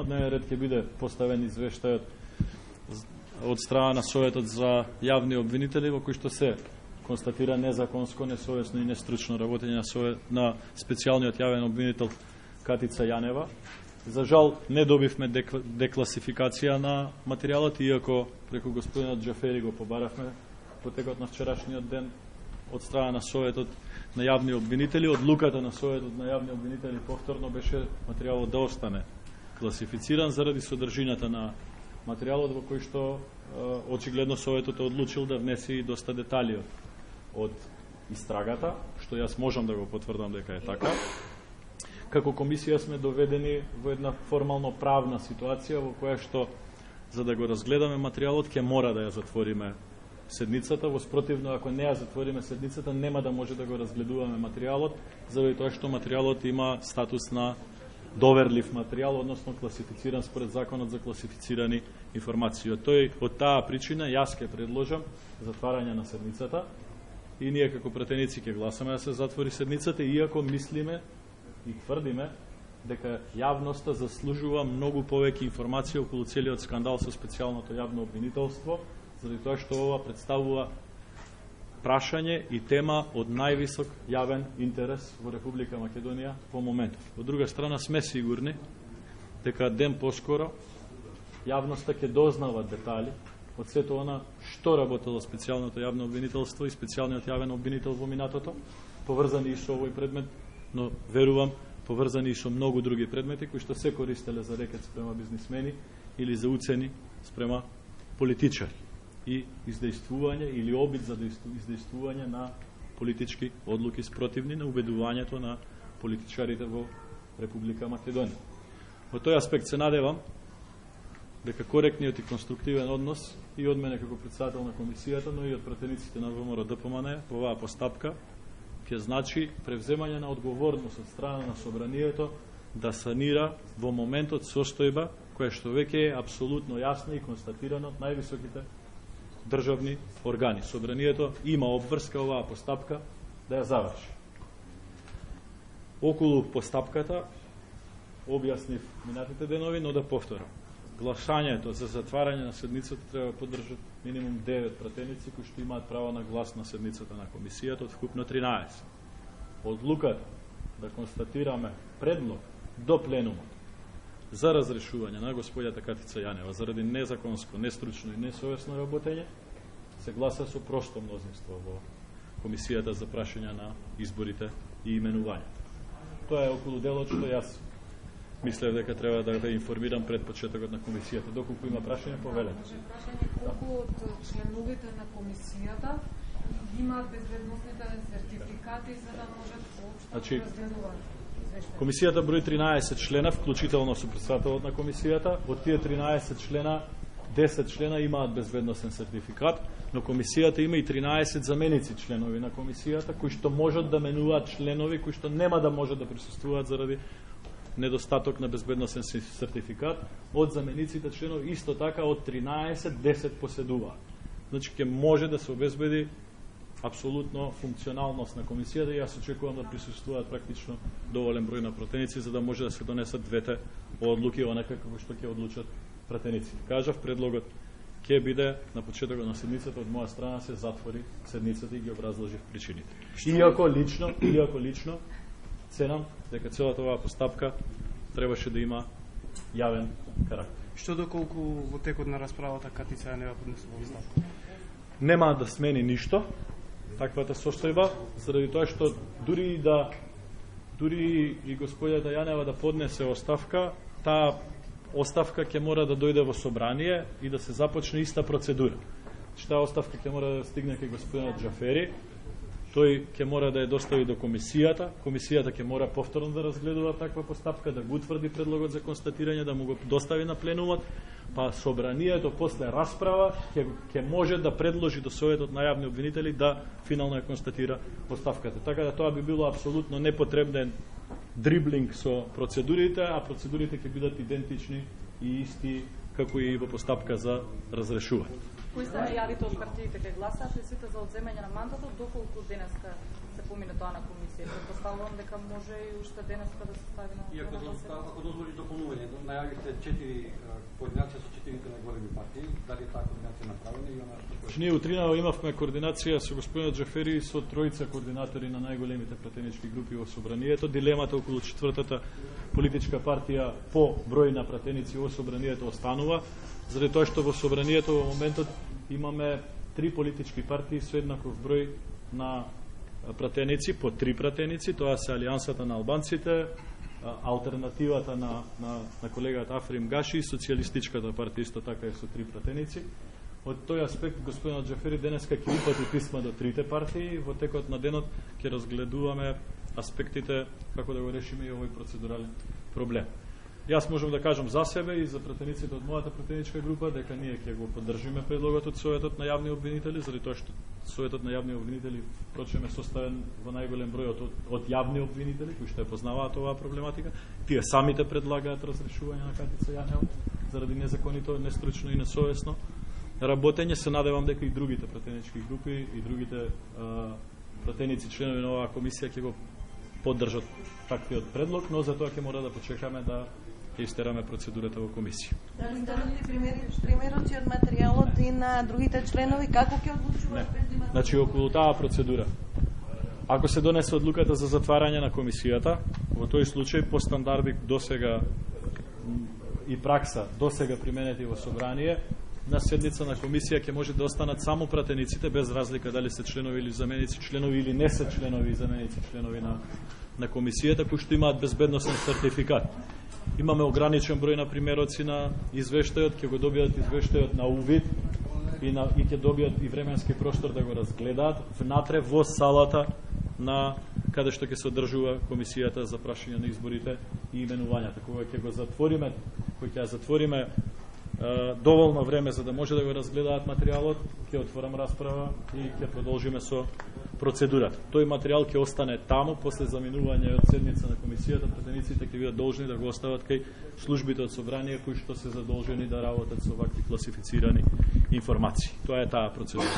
дневен ред ќе биде поставен извештајот од страна на Советот за јавни обвинители, во кој што се констатира незаконско, несовесно и нестручно работење на специјалниот јавен обвинител Катица Јанева. За жал не добивме декласификација на материјалот, иако преку господинот Џафери го побаравме во текот на вчерашниот ден од страна на Советот на јавни обвинители. Одлуката на Советот на јавни обвинители повторно беше материјалот да остане класифициран заради содржината на материјалот, во кој што очигледно Советот е одлучил да внесе и доста детали од истрагата, што јас можам да го потврдам дека е така. Како комисија сме доведени во една формално правна ситуација во која што за да го разгледаме материјалот ќе мора да ја затвориме седницата. Во спротивно, ако не ја затвориме седницата, нема да може да го разгледуваме материјалот, заради тоа што материјалот има статус на доверлив материјал, односно класифициран според законот за класифицирани информации. Од таа причина јас ќе предложам затварање на седницата и ние како пратеници ќе гласаме да се затвори седницата, иако мислиме и тврдиме дека јавноста заслужува многу повеќе информација околу целиот скандал со специјалното јавно обвинителство, заради тоа што ова представува прашање и тема од највисок јавен интерес во Република Македонија во моментов. Од друга страна сме сигурни дека ден поскоро јавноста ќе дознава детали од сето она што работело специјалното јавно обвинителство и специјалниот јавен обвинител во минатото, поврзани и со овој предмет, но верувам поврзани и со многу други предмети кои што се користеле за рекет спрема бизнисмени или за уцени спрема политичари и издействување или обид за издействување на политички одлуки спротивни на убедувањето на политичарите во Република Македонија. Во тој аспект се надевам дека коректниот и конструктивен однос и од мене како председател на комисијата, но и од пратениците на ВМРО ДПМН во оваа постапка ќе значи превземање на одговорност од страна на собранието да санира во моментот состојба која што веќе е апсолутно јасна и констатирана од највисоките државни органи. Собранието има обврска оваа постапка да ја заврши. Околу постапката објаснив минатите денови, но да повторам. Гласањето за затварање на седницата треба да поддржат минимум 9 пратеници кои што имаат право на глас на седницата на комисијата од вкупно 13. Одлуката да констатираме предлог до пленумот за разрешување на господјата Катица Јанева заради незаконско, нестручно и несовесно работење се гласа со просто мнозинство во комисијата за прашања на изборите и именувањето. Тоа е околу делот што јас мислев дека треба да ве информирам пред почетокот на комисијата. Доколку има прашање, повелете. Колку од членовите на комисијата имаат безбедносните сертификати за да можат воопшто да разгледуваат? Комисијата брои 13 члена, вклучително со председателот на комисијата. Од тие 13 члена, 10 члена имаат безбедносен сертификат, но комисијата има и 13 заменици членови на комисијата, кои што можат да менуваат членови, кои што нема да можат да присуствуваат заради недостаток на безбедносен сертификат. Од замениците членови исто така од 13 10 поседуваат. Значи ќе може да се обезбеди апсолутно функционалност на комисијата и јас очекувам да присуствуваат практично доволен број на пратеници за да може да се донесат двете одлуки онака како што ќе одлучат пратениците. Кажав, предлогот ќе биде на почетокот на седницата од моја страна се затвори седницата и ги образложив причините. Иако лично ценам дека целата оваа постапка требаше да има јавен карактер. Што доколку во текот на расправата Катица Јанева поднесува оставка? Нема да смени ништо таквата состојба, заради тоа што дури и господјата Јанева да поднесе оставка, таа оставка ќе мора да дојде во собрание и да се започне иста процедура. Таа оставка ќе мора да стигне кај господинот Џафери, тој ќе мора да ја достави до комисијата ќе мора повторно да разгледува таква постапка, да го утврди предлогот за констатирање, да му го достави на пленумот, па собранието после расправа ќе може да предложи до Советот на јавни обвинители да финално ја констатира оставката. Така да тоа би било апсолутно непотребен дриблинг со процедурите, а процедурите ќе бидат идентични и исти како и во постапка за разрешување. Кои се најавите од партиите ке гласаат и сите за одземање на мандатот, доколку денеска се помине тоа на комисија? Предпоставувам дека може и уште денеска да се стави на ако дозволиш дополнување, најавите 4 координација со 4 најголеми партии, дали таа координација направена и она што ние утринава имавме координација со господинот Џафери и со тројца координатори на најголемите пратенички групи во собранието. Дилемата околу четвртата политичка партија по број на пратеници во собранието останува, заради тоа што во собранието во моментот имаме 3 политички партии со еднаков број на пратеници, по 3 пратеници, тоа се Алијансата на албанците, алтернативата на колегата Африм Гаши и Социјалистичката партија исто така е со 3 пратеници. Од тој аспект господинот Џафери денеска ќе упати писма до 3 партии, во текот на денот ќе разгледуваме аспектите како да го решиме и овој процедурален проблем. Јас можам да кажам за себе и за пратениците од мојата пратеничка група дека ние ќе го поддржиме предлогот од Советот на јавни обвинители, заради тоа што Советот на јавни обвинители впрочем е составен во најголем број од јавни обвинители кои што ја познаваат оваа проблематика. Тие самите предлагаат разрешување на Катица Јанева заради незаконито, нестручно и несовесно работење. Се надевам дека и другите пратенички групи и другите пратеници членови на оваа комисија ќе го поддржат таквиот предлог, но за тоа ќе мора да почекаме да ќе истераме процедурата во комисија. Дали станати примероци од материјалот и на другите членови, како ќе одлучуваат без да имат... Значи, околу таа процедура. Ако се донесе одлуката за затварање на комисијата, во тој случај по стандарди досега и пракса досега применети во собрание, на седница на комисија ќе може да останат само пратениците, без разлика дали се членови или заменици членови или не се членови и заменици членови на комисијата, кои што имаат безбедносен сертификат. Имаме ограничен број на примероци на извештајот, ќе го добијат извештајот на увид и ќе добијат и временски простор да го разгледаат внатре во салата на каде што ќе се одржува комисијата за прашање на изборите и именувањата. Кога ќе го затвориме, кога ќе затвориме доволно време за да може да го разгледаат материјалот, ќе отворам расправа и ќе продолжиме со процедурата. Тој материјал ќе остане таму после заминување од седница на комисијата. Пратениците ќе бидат должни да го остават кај службите од собрание кои што се задолжени да работат со вакви класифицирани информации. Тоа е таа процедура.